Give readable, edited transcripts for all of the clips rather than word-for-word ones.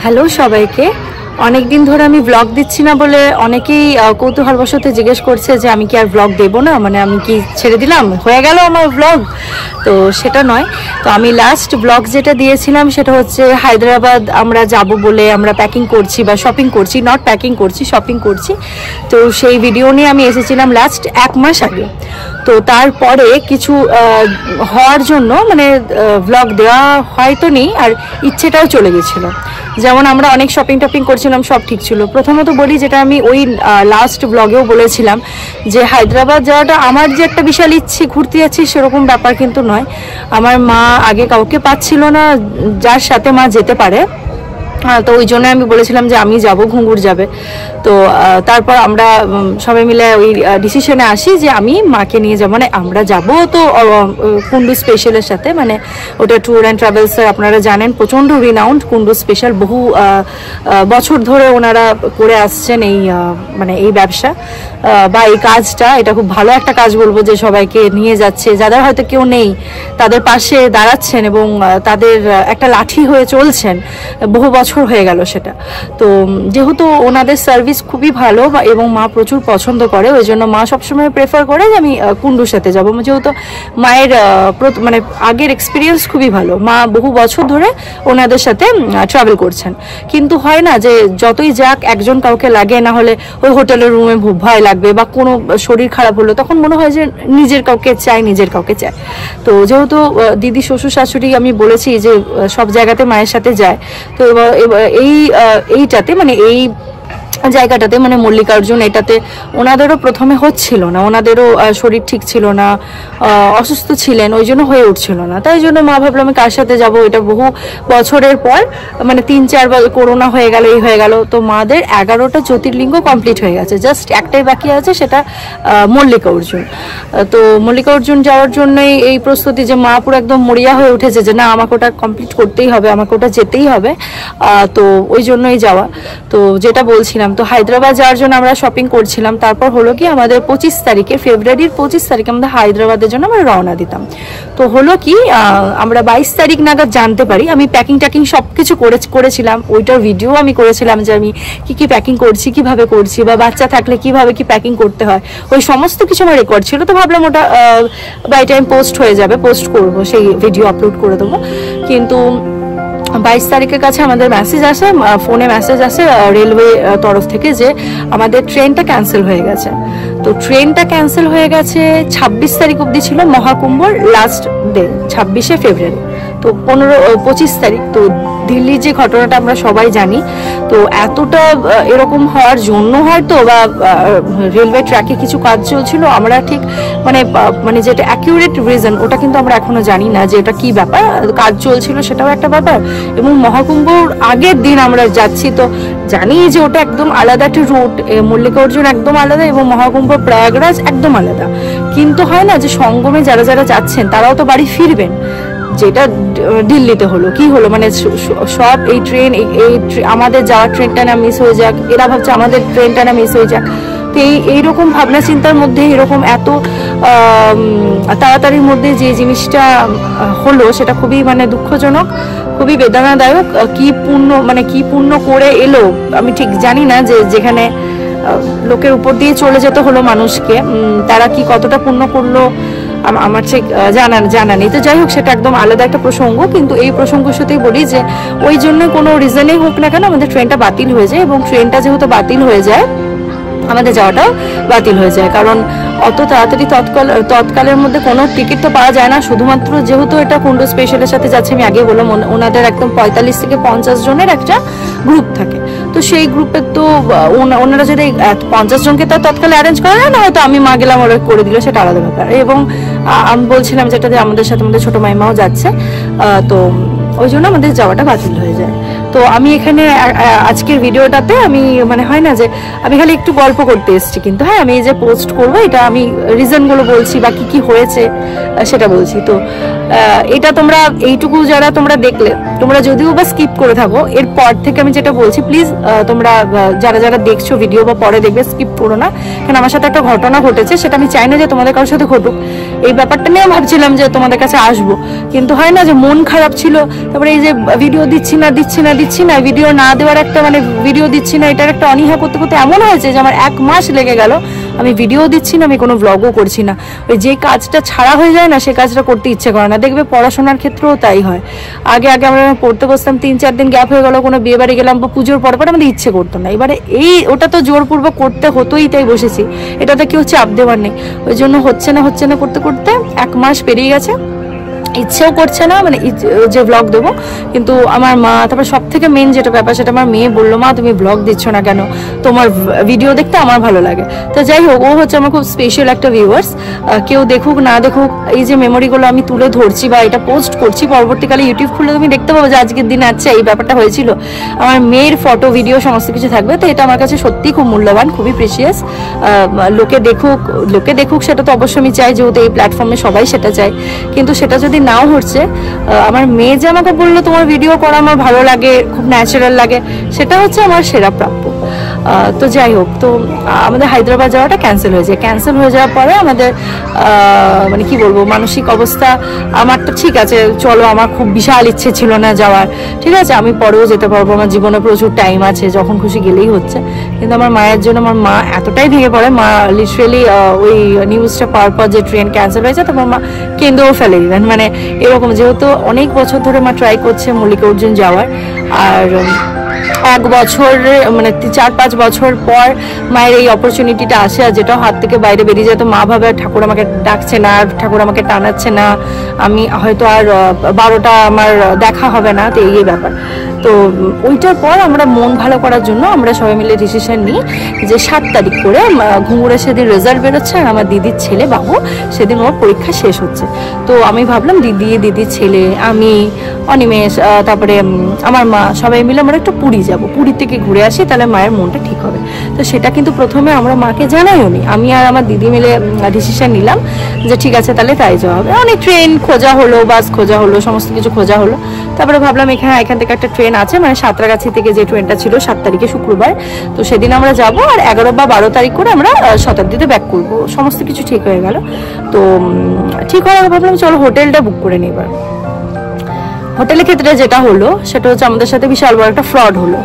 Hello সবাইকে। অনেক দিন ধরে আমি ব্লগ দিচ্ছি না বলে অনেকেই কৌতূহলবশত জিজ্ঞেস করছে যে আমি কি আর ব্লগ দেবো না, মানে আমি কি ছেড়ে দিলাম, হয়ে গেল আমার ব্লগ। তো সেটা নয়। তো আমি লাস্ট ব্লগ যেটা দিয়েছিলাম সেটা হচ্ছে হায়দ্রাবাদ আমরা যাব বলে আমরা প্যাকিং করছি বা শপিং করছি, নট প্যাকিং করছি, শপিং করছি। তো সেই ভিডিও নিয়ে আমি এসেছিলাম লাস্ট 1 মাস আগে। তো তারপরে কিছু হওয়ার জন্য মানে ব্লগ দেওয়া হয়তো নেই, আর ইচ্ছেটাও চলে গেছিলো। যেমন আমরা অনেক শপিং টপিং করছিলাম, সব ঠিক ছিল। প্রথমত বলি, যেটা আমি ওই লাস্ট ব্লগেও বলেছিলাম যে হায়দ্রাবাদ যাওয়াটা আমার যে একটা বিশাল ইচ্ছে, ঘুরতে যাচ্ছি সেরকম ব্যাপার কিন্তু নয়। আমার মা আগে কাউকে পাচ্ছিল না যার সাথে মা যেতে পারে, তো ওই জন্য আমি বলেছিলাম যে আমি যাব, ঘুঙুর যাবে। তো তারপর আমরা সবাই মিলে ওই ডিসিশনে আসি যে আমি মাকে নিয়ে যাব, মানে আমরা যাব তো কুন্ডু স্পেশালের সাথে। মানে ওটা ট্যুর অ্যান্ড ট্রাভেলসের, আপনারা জানেন প্রচণ্ড রিনাউন্ড কুন্ডু স্পেশাল, বহু বছর ধরে ওনারা করে আসছেন এই মানে এই ব্যবসা বা এই কাজটা। এটা খুব ভালো একটা কাজ বলবো, যে সবাইকে নিয়ে যাচ্ছে, যাদের হয়তো কেউ নেই তাদের পাশে দাঁড়াচ্ছেন এবং তাদের একটা লাঠি হয়ে চলছেন। বহু বছর হয়ে গেল সেটা। তো যেহেতু ওনাদের সার্ভিস খুবই ভালো এবং মা প্রচুর পছন্দ করে, ওই জন্য মা সবসময় প্রেফার করে যে আমি কুন্ডুর সাথে যাবো। যেহেতু মায়ের মানে আগের এক্সপিরিয়েন্স খুবই ভালো, মা বহু বছর ধরে ওনাদের সাথে ট্রাভেল করছেন। কিন্তু হয় না যে যতই যাক একজন কাউকে লাগে, না হলে ওই হোটেলের রুমে ভয় লাগবে বা কোনো শরীর খারাপ হলো তখন মনে হয় যে নিজের কাউকে চাই, নিজের কাউকে চাই। তো যেহেতু দিদি শ্বশুর শাশুড়ি আমি বলেছি যে সব জায়গাতে মায়ের সাথে যায়, তো এইটাতে মানে এই জায়গাটাতে মানে মল্লিকার্জুন, এটাতে ওনাদেরও প্রথমে হচ্ছিল না, ওনাদেরও শরীর ঠিক ছিল না, অসুস্থ ছিলেন, ওই জন্য হয়ে উঠছিল না। তাই জন্য মা ভাবলো আমি কার সাথে যাব। এটা বহু বছরের পর, মানে 3-4 বার করোনা হয়ে গেল, এই হয়ে গেল। তো মাদের 11টা জ্যোতির্লিঙ্গ কমপ্লিট হয়ে গেছে, জাস্ট একটাই বাকি আছে, সেটা মল্লিকার্জুন। তো মল্লিকার্জুন যাওয়ার জন্যই এই প্রস্তুতি, যে মা পুরো একদম মরিয়া হয়ে উঠেছে যে না আমাকে ওটা কমপ্লিট করতেই হবে, আমাকে ওটা যেতেই হবে। তো ওই জন্যই যাওয়া। তো যেটা বলছিলাম, তো হায়দ্রাবাদ যাওয়ার জন্য আমরা শপিং করছিলাম। তারপর হলো কি, আমাদের 25 তারিখে, ফেব্রুয়ারির 25 তারিখে আমাদের হায়দ্রাবাদের জন্য আমরা রওনা দিতাম। তো হলো কি, আমরা 22 তারিখ নাগাদ জানতে পারি। আমি প্যাকিং ট্যাকিং সব কিছু করেছিলাম, ওইটার ভিডিও আমি করেছিলাম যে আমি কি প্যাকিং করছি, কিভাবে করছি, বা বাচ্চা থাকলে কিভাবে কি প্যাকিং করতে হয়, ওই সমস্ত কিছু আমার রেকর্ড ছিল। তো ভাবলাম ওটা বাই টাইম পোস্ট হয়ে যাবে, পোস্ট করবো, সেই ভিডিও আপলোড করে দেবো। কিন্তু 22 তারিখের কাছে আমাদের মেসেজ আসে, ফোনে মেসেজ আসে রেলওয়ে তরফ থেকে যে আমাদের ট্রেনটা ক্যান্সেল হয়ে গেছে। তো ট্রেনটা ক্যান্সেল হয়ে গেছে 26 তারিখ অবধি ছিল মহাকুম্ভর লাস্ট ডে, 26শে ফেব্রুয়ারি। তো 25 তারিখ, তো দিল্লির যে ঘটনাটা আমরা সবাই জানি। তো এতটা এরকম হওয়ার জন্য হয়তো বা রেলওয়ে ট্র্যাকে কিছু কাজ চলছিল, আমরা ঠিক মানে যেটা অ্যাকিউরেট রিজন ওটা কিন্তু আমরা এখনো জানি না যে এটা কি ব্যাপার। কাজ চলছিল সেটাও একটা ব্যাপার, এবং মহাকুম্ভর আগের দিন আমরা যাচ্ছি, তো জানি যে ওটা একদম আলাদা একটা রুট, মল্লিকার্জুন একদম আলাদা এবং মহাকুম্ভ প্রয়াগরাজ একদম আলাদা। কিন্তু হয় না যে সঙ্গমে যারা যারা যাচ্ছেন তারাও তো বাড়ি ফিরবেন, যেটা দিল্লিতে হলো কি হলো, মানে সব এই ট্রেন, আমাদের যাওয়ার ট্রেনটা না মিস হয়ে যাক, এরা ভাবছে আমাদের ট্রেনটা না মিস হয়ে যাক। তো এইরকম ভাবনা চিন্তার মধ্যে, এরকম এত তাড়াতাড়ির মধ্যে যে জিনিসটা হলো সেটা খুবই মানে দুঃখজনক, খুবই বেদনাদায়ক। কি পুণ্য করে এলো আমি ঠিক জানি না, যে যেখানে লোকের উপর দিয়ে চলে যেতে হলো মানুষকে, তারা কি কতটা পুণ্য করলো আমার ঠিক জানা নেই। তো যাই হোক, সেটা একদম আলাদা একটা প্রসঙ্গ। কিন্তু এই প্রসঙ্গের সাথেই বলি যে ওই জন্য কোনো রিজনেই হোক না কেন আমাদের ট্রেনটা বাতিল হয়ে যায়, এবং ট্রেনটা যেহেতু বাতিল হয়ে যায় আমাদের যাওয়াটাও বাতিল হয়ে যায়। কারণ অত তাড়াতাড়ি তৎকালের মধ্যে কোনো টিকিট তো পাওয়া যায় না। শুধুমাত্র যেহেতু এটা কুন্ডু স্পেশালের সাথে যাচ্ছে, আমি আগে বললাম ওনাদের একদম 45 থেকে 50 জনের একটা গ্রুপ থাকে। তো সেই গ্রুপে তো ওনারা যদি 50 জনকে তো তৎকালে অ্যারেঞ্জ করে না, হয়তো আমি মা গেলাম ওরা করে দিল, সেটা আলাদা ব্যাপার। এবং আমি বলছিলাম যেটাতে আমাদের সাথে আমাদের ছোট মাইমাও যাচ্ছে, তো ওই জন্য আমাদের যাওয়াটা বাতিল হয়ে যায়। তো আমি এখানে আজকের ভিডিওটাতে আমি মানে হয় না যে আমি খালি একটু গল্প করতে এসেছি, কিন্তু হ্যাঁ আমি এই যে পোস্ট করবো এটা আমি রিজনগুলো বলছি বা কি হয়েছে সেটা বলছি। তো এটা তোমরা এইটুকু যারা তোমরা দেখলে, তোমরা যদিও বা স্কিপ করে থাকো, এরপর থেকে আমি যেটা বলছি প্লিজ তোমরা যারা যারা দেখছো ভিডিও বা পরে দেখবে স্কিপ করো না, কারণ আমার সাথে একটা ঘটনা ঘটেছে, সেটা আমি চাই না যে তোমাদের কারোর সাথে ঘটুক। এই ব্যাপারটা নিয়ে ভাবছিলাম যে তোমাদের কাছে আসবো, কিন্তু হয় না যে মন খারাপ ছিল, তারপরে এই যে ভিডিও দিচ্ছি না ভিডিও না দেওয়ার একটা মানে ভিডিও দিচ্ছি না, এটার একটা অনীহা করতে করতে এমন হয়েছে যে আমার 1 মাস লেগে গেল, আমি ভিডিও দিচ্ছি না, আমি কোনো ব্লগও করছি না। ওই যে কাজটা ছাড়া হয়ে যায় না, সে কাজটা করতে ইচ্ছে করে না। দেখবে পড়াশোনার ক্ষেত্রেও তাই হয়। আগে আমরা পড়তে বসতাম, 3-4 দিন গ্যাপ হয়ে গেল, কোনো বিয়ে বাড়ি গেলাম বা পুজোর পর আমাদের ইচ্ছে করতো না। এবারে ওটা তো জোরপূর্বক করতে হতোই, তাই বসেছি, এটাতে কেউ চাপ দেওয়ার নেই। ওই জন্য হচ্ছে না করতে করতে 1 মাস পেরিয়ে গেছে, ইচ্ছেও করছে না মানে যে ব্লগ দেবো। কিন্তু আমার মা, তারপর সব থেকে মেন যেটা ব্যাপার, সেটা আমার মেয়ে বললো, মা তুমি ব্লগ দিচ্ছ না কেন, তোমার ভিডিও দেখতে আমার ভালো লাগে। তো যাই হোক, ও হচ্ছে আমার খুব স্পেশাল একটা ভিউয়ার্স। কেউ দেখুক না দেখুক, এই যে মেমোরিগুলো আমি তুলে ধরছি বা এটা পোস্ট করছি, পরবর্তীকালে ইউটিউব খুলে তুমি দেখতে পাবো যে আজকের দিনে আচ্ছা এই ব্যাপারটা হয়েছিল। আমার মেয়ের ফটো ভিডিও সমস্ত কিছু থাকবে। তো এটা আমার কাছে সত্যিই খুব মূল্যবান, খুবই প্রেশিয়াস। লোকে দেখুক সেটা তো অবশ্যই আমি চাই, যেহেতু এই প্ল্যাটফর্মে সবাই সেটা চায়। কিন্তু সেটা যদি নাও হচ্ছে, আমার মেয়ে যে আমাকে বললো তোমার ভিডিও করা আমার ভালো লাগে, খুব ন্যাচারাল লাগে, সেটা হচ্ছে আমার সেরা প্রাপ্য। তো যাই হোক, তো আমাদের হায়দ্রাবাদ যাওয়াটা ক্যান্সেল হয়ে যাওয়ার পরে আমাদের মানে কি বলবো, মানসিক অবস্থা আমার তো ঠিক আছে, চলো আমার খুব বিশাল ইচ্ছে ছিল না যাওয়ার, ঠিক আছে আমি পরেও যেতে পারবো, আমার জীবনে প্রচুর টাইম আছে, যখন খুশি গেলেই হচ্ছে। কিন্তু আমার মায়ের জন্য আমার মা এতটাই ভেঙে পড়ে, মা লিটারেলি ওই নিউজটা পাওয়ার পর যে ট্রেন ক্যান্সেল হয়েছে, তারপর মা কেঁদেও ফেলে দিলেন। মানে এরকম, যেহেতু অনেক বছর ধরে মা ট্রাই করছে মল্লিকার্জুন যাওয়ার, আর 1 বছর মানে 4-5 বছর পর মায়ের এই অপরচুনিটিটা আসে, আর যেটা হাত থেকে বাইরে বেরিয়ে যায়। তো মা ভাবে ঠাকুর আমাকে ডাকছে না, ঠাকুর আমাকে টানাচ্ছে না, আমি হয়তো আর 12টা আমার দেখা হবে না, তো এই ব্যাপার। তো ওইটার পর আমরা মন ভালো করার জন্য আমরা সবাই মিলে ডিসিশন নিই যে 7 তারিখ করে ঘুঙুরে সেদিন রেজাল্ট বেরোচ্ছে, আর আমার দিদির ছেলে বাবু সেদিন ওর পরীক্ষা শেষ হচ্ছে। তো আমি ভাবলাম দিদির ছেলে, আমি, অনিমেষ, তারপরে আমার মা, সবাই মিলে আমরা একটু পুরী যাব, পুরী থেকে ঘুরে আসি, তাহলে মায়ের মনটা ঠিক হবে। তো সেটা কিন্তু প্রথমে আমরা মাকে জানাইও নি, আমি আর আমার দিদি মিলে ডিসিশন নিলাম যে ঠিক আছে তাহলে তাই যাওয়া হবে। অনেক ট্রেন খোঁজা হলো, বাস খোঁজা হলো, সমস্ত কিছু খোঁজা হলো। তারপরে ভাবলাম এখান থেকে একটা ট্রেন আছে, মানে সাঁতরাগাছি থেকে যে ট্রেনটা ছিল 7 তারিখে শুক্রবার, তো সেদিন আমরা যাব, আর 11 বা 12 তারিখ করে আমরা শতাব্দীতে ব্যাক করবো। সমস্ত কিছু ঠিক হয়ে গেল। তো ঠিক হয়ে ভাবলাম চলো হোটেলটা বুক করে নিই। এবার হোটেলের ক্ষেত্রে যেটা হলো সেটা হচ্ছে আমাদের সাথে বিশাল বড় একটা ফ্রড হলো।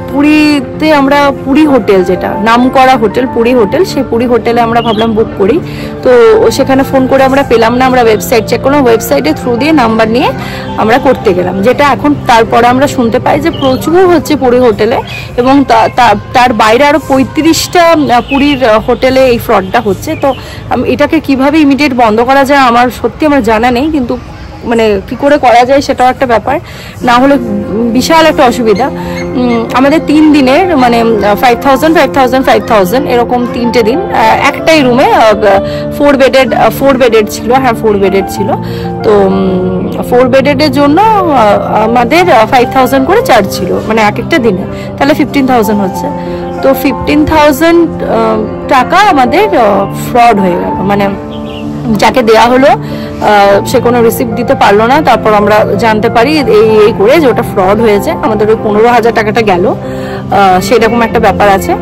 পুরীতে আমরা পুরী হোটেল, যেটা নামকরা হোটেল পুরী হোটেল, সেই পুরী হোটেলে আমরা ভাবলাম বুক করি। তো সেখানে ফোন করে আমরা পেলাম না, আমরা ওয়েবসাইট চেক করলাম, ওয়েবসাইটের থ্রু দিয়ে নাম্বার নিয়ে আমরা করতে গেলাম, যেটা এখন তারপরে আমরা শুনতে পাই যে প্রচুর হচ্ছে পুরী হোটেলে, এবং তার বাইরে আরো 35টা পুরীর হোটেলে এই ফ্রডটা হচ্ছে। তো এটাকে কিভাবে ইমিডিয়েট বন্ধ করা যায় আমার জানা নেই, কিন্তু মানে কি করে করা যায় সেটাও একটা ব্যাপার, না হলে বিশাল একটা অসুবিধা। আমাদের 3 দিনের মানে 5,000 এরকম 3টে দিন, একটাই রুমে 4 বেডেড ছিল। হ্যাঁ 4 বেডেড ছিল। তো 4 বেডেডের জন্য আমাদের 5,000 করে চার্জ ছিল, মানে এক একটা দিনে, তাহলে 15,000 হচ্ছে। তো 15,000 টাকা আমাদের ফ্রড হয়ে গেল, মানে যাকে দেয়া হলো সে কোনো রিসিপ্ট দিতে পারলো না। তারপর আমরা জানতে পারি এই করে যে ওটা ফ্রড হয়েছে, আমাদের ওই 15,000 টাকাটা গেল, সেরকম একটা ব্যাপার আছে।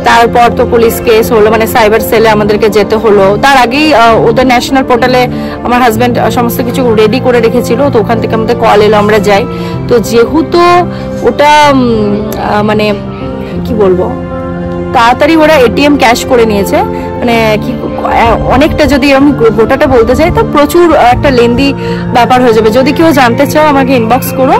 তারপর তো পুলিশ কেস হলো, মানে সাইবার সেলে আমাদেরকে যেতে হলো। তার আগেই ওদের ন্যাশনাল পোর্টালে আমার হাজব্যান্ড সমস্ত কিছু রেডি করে রেখেছিল, তো ওখান থেকে আমাদের কল এলো, আমরা যাই। তো যেহেতু ওটা মানে কি বলবো, তাড়াতাড়ি ওরা এটিএম ক্যাশ করে নিয়েছে, মানে কি অনেকটা, যদি এরকম গোটাটা বলতে চাই তো প্রচুর একটা লেন্দি ব্যাপার হয়ে যাবে। যদি কেউ জানতে চাও আমাকে ইনবক্স করো,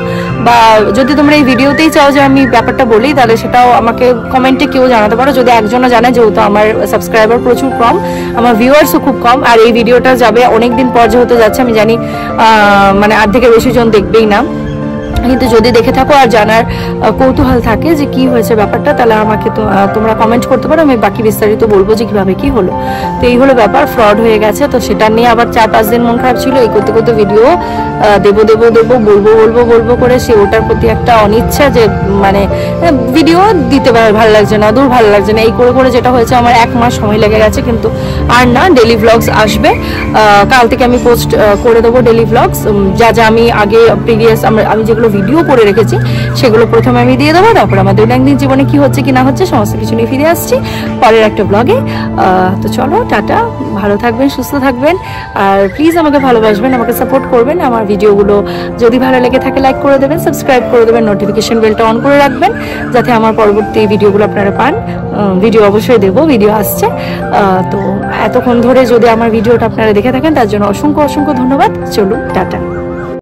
বা যদি তোমরা এই ভিডিওতেই চাও যে আমি ব্যাপারটা বলি, তাহলে সেটাও আমাকে কমেন্টে কেউ জানাতে পারো, যদি একজনও জানে, যেহেতু আমার সাবস্ক্রাইবার প্রচুর কম, আমার ভিউয়ার্সও খুব কম, আর এই ভিডিওটা যাবে অনেকদিন পর যেহেতু যাচ্ছে, আমি জানি মানে অর্ধেকের বেশি জন দেখবেই না। কিন্তু যদি দেখে থাকো আর জানার কৌতূহল থাকে যে কি হয়েছে ব্যাপারটা, তাহলে আমাকে তো তোমরা কমেন্ট করতে পারো, আমি বাকি বিস্তারিত বলবো যে কিভাবে কি হলো। তো এই হলো ব্যাপার, ফ্রড হয়ে গেছে। তো সেটা নিয়ে আবার 4-5 দিন মন খারাপ ছিল, এই করতে করতে ভিডিও দেবো দেবো দেবো বলবো বলবো বলবো করে সে ওটার প্রতি একটা অনিচ্ছা, যে মানে ভিডিও দিতে ভালো লাগছে না, দূর ভালো লাগছে না, এই করে করে যেটা হয়েছে আমার 1 মাস সময় লেগে গেছে। কিন্তু আর না, ডেলি ভ্লগস আসবে, কাল থেকে আমি পোস্ট করে দেবো ডেলি ভ্লগস, যা যা আমি আগে প্রিভিয়াস আমি যেগুলো ভিডিও করে রেখেছি সেগুলো প্রথমে আমি দিয়ে দেবো, তারপর আমাদের দৈনন্দিন জীবনে কি হচ্ছে কি না হচ্ছে সমস্ত কিছু নিয়ে ফিরে আসছি পরের একটা ব্লগে। তো চলো, টাটা, ভালো থাকবেন, সুস্থ থাকবেন, আর প্লিজ আমাকে ভালোবাসবেন, আমাকে সাপোর্ট করবেন। আমার ভিডিওগুলো যদি ভালো লেগে থাকে লাইক করে দেবেন, সাবস্ক্রাইব করে দেবেন, নোটিফিকেশন বেলটা অন করে রাখবেন যাতে আমার পরবর্তী ভিডিওগুলো আপনারা পান। ভিডিও অবশ্যই দেবো, ভিডিও আসছে। তো এতক্ষণ ধরে যদি আমার ভিডিওটা আপনারা দেখে থাকেন তার জন্য অসংখ্য অসংখ্য ধন্যবাদ। চলুন, টাটা।